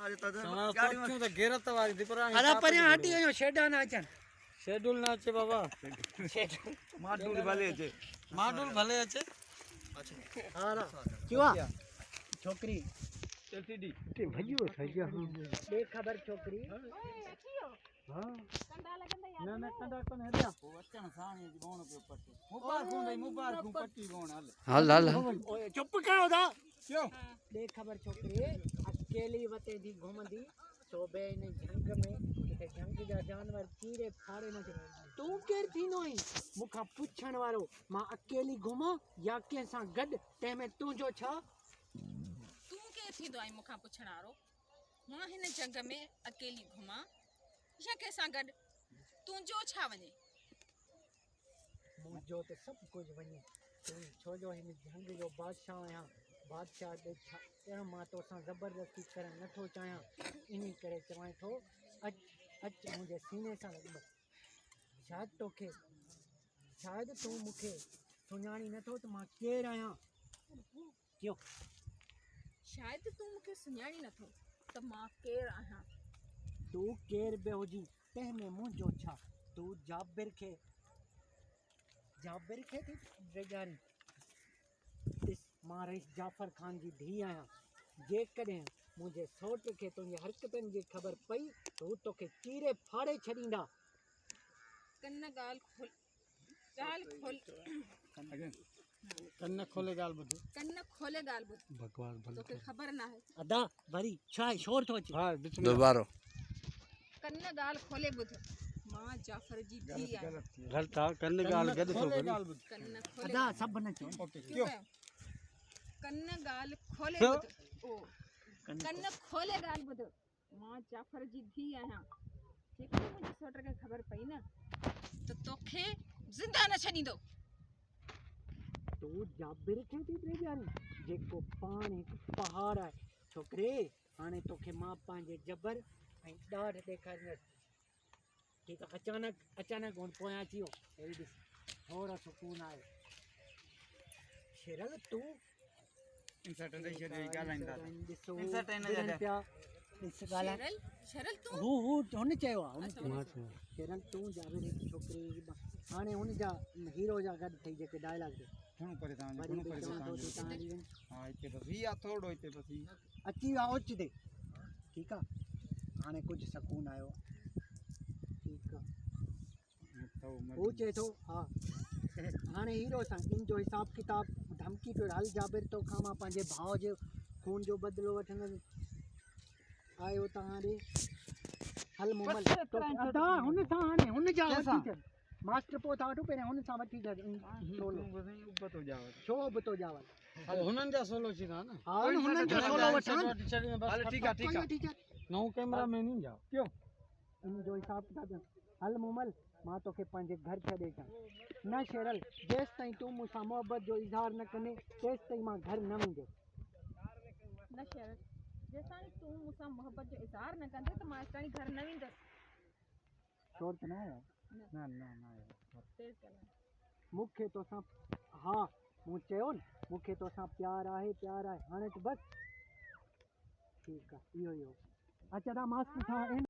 क्यों तो घेरत वाली दी पर अरे पर हटी गयो शेडा ना अचन शेड्यूल ना छे बाबा माडूल भले छे अच्छा हां क्यों छोकरी एलसीडी के भजियो થઈ ગયા બે ખબર छोकरी हां कंडा लगंदा यार ना कंडा कोन हेदिया वचन साणी जी बोण पे पट्टी मुबारक पट्टी बोण हाल हाल चुप करो दा क्यों બે खबर छोकरी अकेली वते दी घुमंदी सोबे ने जंग में के जंग जा जानवर कीड़े फाड़े न तू केर थीनो ही मुखा पुछण वारो मां अकेली घुमा या के सा गड ते में तू जो छ तू के थींदो आई मुखा पुछण वारो मां हिन जंग में अकेली घुमा या के सा गड तू जो छा वने मुझो तो सब कुछ वने तू छो जो हिन जंग जो बादशाह आया बादशाह दे छा मां तो सा जबरदस्ती करन न थो चाया इनी करे चवाई थो अच मुझे सीने सा लग शायद तू मुखे सुनानी न थो तो मां केर आया क्यों शायद तू मुखे सुनानी न थो तो मां केर आया तू केर बेहोजी ते में मुझो छा तू जाबिर खे थी बेजारी इस मां रईस जाफर खान जी धी आया जे कदे मुझे सोट के तुझे हरकतन जी खबर पई तो तो के कीरे फाड़े छडींदा कन्न गाल खोल कन्न खोले गाल बुध भगवान भले तो खबर ना है अदा वरी छा शोर तो अचे हां दोबारा कन्न गाल खोले बुध मां जाफर जी धी आया गलत कन्न गाल गद तो कन्न खोले अदा सब न चो ओके क्यों कन्न गाल खोले बुध ओ कन्न खोले गाल बुध मां जाफर जी धी आया जेको मुझे सोटर के खबर पई ना तो तोखे जिंदा न छडींदो तू जाबिर खे थी बेजारी जेको पान एक पहाड़ है छोकरे हाने तोखे मां पांजे जबर ऐं डाढ़ देखारियो ठीक अचानक हुन पोया अची वियो अहिड़ी ॾिस थोरो सुकून आयो शेरल तू इंसर्ट दे छॾे ॻाल्हाईंदा ॾिसो इंसर्ट न जा ॾिस ॻाल्हाए शरल तू हुन चयो आहे शेरल तू जाबिर छोकरी हाणे हुन जा हीरो जा गॾु ठही जेके डायलॉग घणो करे हां इते बस ही थोड़ो इते बस ही अची वियो ओच दे ठीक आहे हाणे कुछ सुकून आयो ठीक आहे वो चए थो हा हाणे हीरो सां इन जो हिसाब किताब धमकी पियो हल जाबिर तो खां मां पंहिंजे भाउ जे खून जो बदिलो वठंदुसि आयो तव्हां ॾे हल मोमल अदा हुन सां हाणे हुन जा मास्टर पोइ था वठो पहिरियों हुन सां वठी छो उबतो जावल हुननि जा सोलो थींदा न हा हुननि जो सोलो वठां हल ठीक आहे नओं कैमरा मैन ई जाओ क्यों इन जो हिसाब किताब हल मोमल मां तोखे पंहिंजे घर छॾे अचां न शेरल जेसि ताईं तूं मूंसां मोहबत जो इज़हार न कंदे तेसि ताईं मां घर न वेंदुसि न शेरल जेसाणी तू मुसा मोहब्बत जो इज़हार न कंदे तो मां ताणी घर न वेंदसि शोर त न आयो ना तेज चला मूंखे तोसां हा मूं चयो न मूंखे तोसां प्यार आहे हाणे त बसि ठीकु आहे इहो ई हो अच्छा मास्टर सां